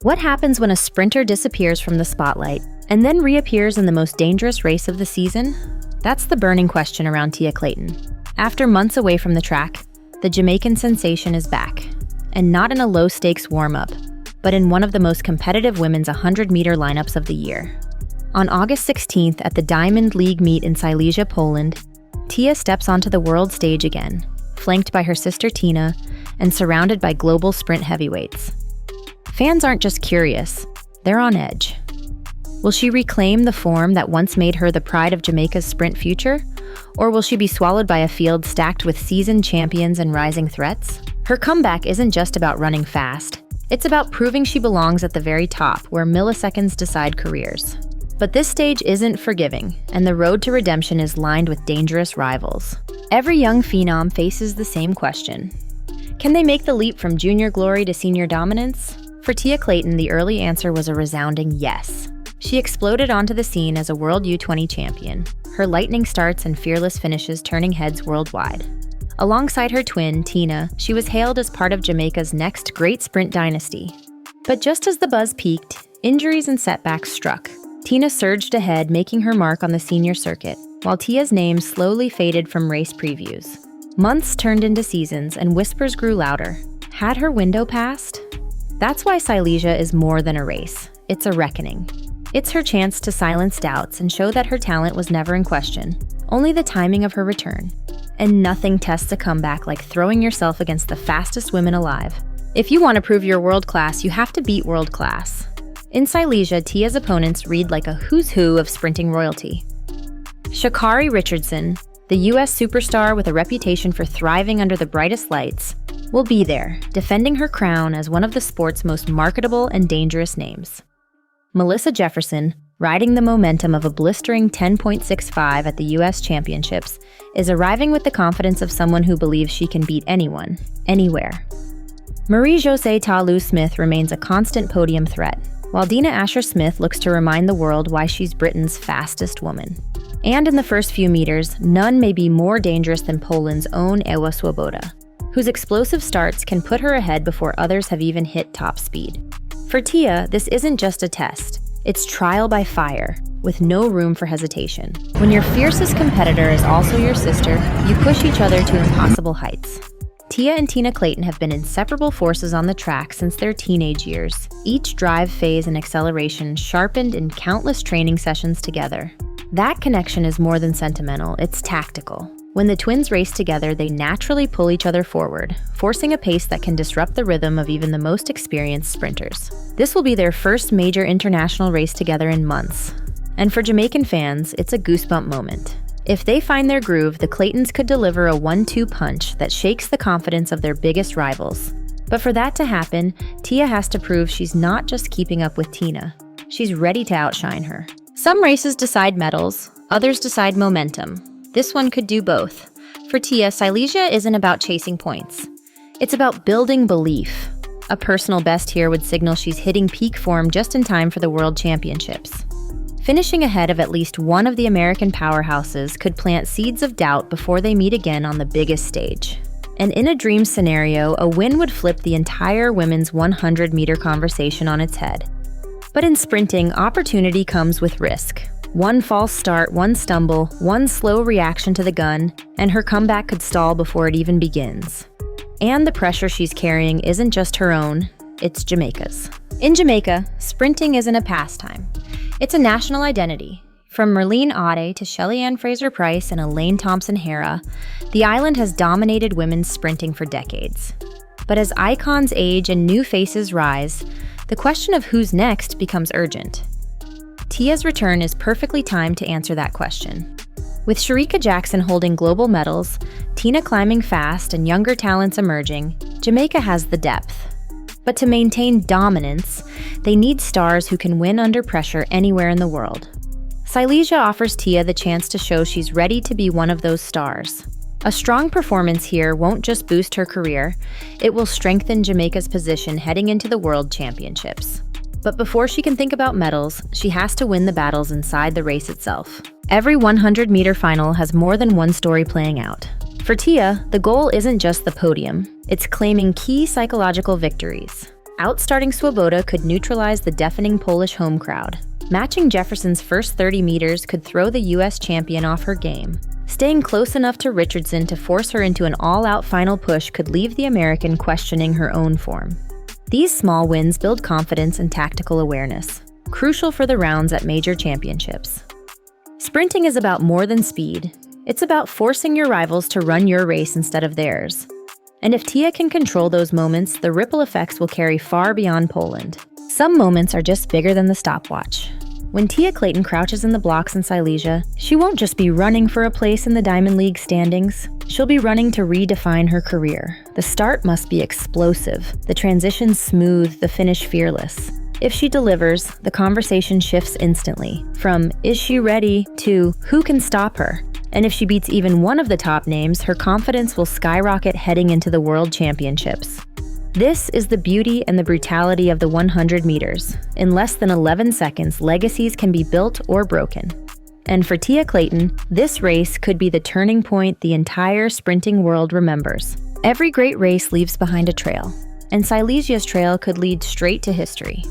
What happens when a sprinter disappears from the spotlight and then reappears in the most dangerous race of the season? That's the burning question around TiaClayton. After months away from the track, the Jamaican sensation is back, and not in a low-stakes warm-up, but in one of the most competitive women's 100-meter lineups of the year. On August 16th at the Diamond League meet in Silesia, Poland, Tia steps onto the world stage again, flanked by her sister Tina and surrounded by global sprint heavyweights. Fans aren't just curious, they're on edge. Will she reclaim the form that once made her the pride of Jamaica's sprint future? Or will she be swallowed by a field stacked with seasoned champions and rising threats? Her comeback isn't just about running fast. It's about proving she belongs at the very top, where milliseconds decide careers. But this stage isn't forgiving, and the road to redemption is lined with dangerous rivals. Every young phenom faces the same question. Can they make the leap from junior glory to senior dominance? For TiaClayton, the early answer was a resounding yes. She exploded onto the scene as a World U20 champion, her lightning starts and fearless finishes turning heads worldwide. Alongside her twin, Tina, she was hailed as part of Jamaica's next great sprint dynasty. But just as the buzz peaked, injuries and setbacks struck. Tina surged ahead, making her mark on the senior circuit, while Tia's name slowly faded from race previews. Months turned into seasons, and whispers grew louder. Had her window passed? That's why Silesia is more than a race. It's a reckoning. It's her chance to silence doubts and show that her talent was never in question, only the timing of her return. And nothing tests a comeback like throwing yourself against the fastest women alive. If you want to prove you're world class, you have to beat world class. In Silesia, Tia's opponents read like a who's who of sprinting royalty. ShaCarriRichardson, the US superstar with a reputation for thriving under the brightest lights, will be there, defending her crown as one of the sport's most marketable and dangerous names. MelissaJefferson, riding the momentum of a blistering 10.65 at the US Championships, is arriving with the confidence of someone who believes she can beat anyone, anywhere. Marie-Josée Ta-Lou Smith remains a constant podium threat, while Dina Asher-Smith looks to remind the world why she's Britain's fastest woman. And in the first few meters, none may be more dangerous than Poland's own Ewa Swoboda, whose explosive starts can put her ahead before others have even hit top speed. For Tia, this isn't just a test, it's trial by fire, with no room for hesitation. When your fiercest competitor is also your sister, you push each other to impossible heights. Tia and TinaClayton have been inseparable forces on the track since their teenage years, each drive phase and acceleration sharpened in countless training sessions together. That connection is more than sentimental, it's tactical. When the twins race together, they naturally pull each other forward, forcing a pace that can disrupt the rhythm of even the most experienced sprinters. This will be their first major international race together in months. And for Jamaican fans, it's a goosebump moment. If they find their groove, the Claytons could deliver a 1-2 punch that shakes the confidence of their biggest rivals. But for that to happen, Tia has to prove she's not just keeping up with Tina. She's ready to outshine her. Some races decide medals, others decide momentum. This one could do both. For Tia, Silesia isn't about chasing points. It's about building belief. A personal best here would signal she's hitting peak form just in time for the World Championships. Finishing ahead of at least one of the American powerhouses could plant seeds of doubt before they meet again on the biggest stage. And in a dream scenario, a win would flip the entire women's 100-meter conversation on its head. But in sprinting, opportunity comes with risk. One false start, one stumble, one slow reaction to the gun, and her comeback could stall before it even begins. And the pressure she's carrying isn't just her own, it's Jamaica's. In Jamaica, sprinting isn't a pastime. It's a national identity. From Merlene Ottey to Shelly-Ann Fraser-Price and Elaine Thompson-Herah, the island has dominated women's sprinting for decades. But as icons age and new faces rise, the question of who's next becomes urgent. Tia's return is perfectly timed to answer that question. With Shericka Jackson holding global medals, Tina climbing fast, and younger talents emerging, Jamaica has the depth. But to maintain dominance, they need stars who can win under pressure anywhere in the world. Silesia offers Tia the chance to show she's ready to be one of those stars. A strong performance here won't just boost her career, it will strengthen Jamaica's position heading into the World Championships. But before she can think about medals, she has to win the battles inside the race itself. Every 100-meter final has more than one story playing out. For Tia, the goal isn't just the podium, it's claiming key psychological victories. Outstarting Swoboda could neutralize the deafening Polish home crowd. Matching Jefferson's first 30 meters could throw the U.S. champion off her game. Staying close enough to Richardson to force her into an all-out final push could leave the American questioning her own form. These small wins build confidence and tactical awareness, crucial for the rounds at major championships. Sprinting is about more than speed. It's about forcing your rivals to run your race instead of theirs. And if Tia can control those moments, the ripple effects will carry far beyond Poland. Some moments are just bigger than the stopwatch. When TiaClayton crouches in the blocks in Silesia, she won't just be running for a place in the Diamond League standings. She'll be running to redefine her career. The start must be explosive, the transition smooth, the finish fearless. If she delivers, the conversation shifts instantly, from "is she ready" to "who can stop her?" And if she beats even one of the top names, her confidence will skyrocket heading into the World Championships. This is the beauty and the brutality of the 100 meters. In less than 11 seconds, legacies can be built or broken. And for TiaClayton, this race could be the turning point the entire sprinting world remembers. Every great race leaves behind a trail, and Silesia's trail could lead straight to history.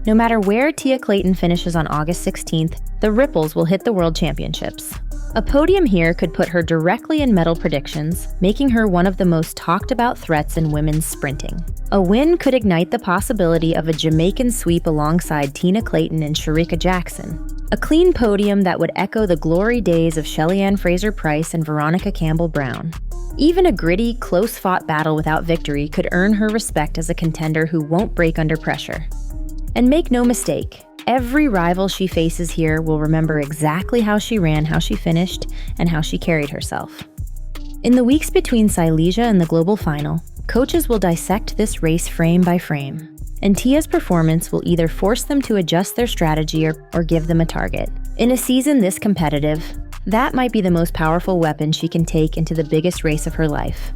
No matter where TiaClayton finishes on August 16th, the ripples will hit the World Championships. A podium here could put her directly in medal predictions, making her one of the most talked about threats in women's sprinting. A win could ignite the possibility of a Jamaican sweep alongside TinaClayton and ShaCarriRichardson. A clean podium that would echo the glory days of Shelly-Ann Fraser-Pryce and Veronica Campbell-Brown. Even a gritty, close-fought battle without victory could earn her respect as a contender who won't break under pressure. And make no mistake, every rival she faces here will remember exactly how she ran, how she finished, and how she carried herself. In the weeks between Silesia and the global final, coaches will dissect this race frame by frame, and Tia's performance will either force them to adjust their strategy or give them a target. In a season this competitive, that might be the most powerful weapon she can take into the biggest race of her life.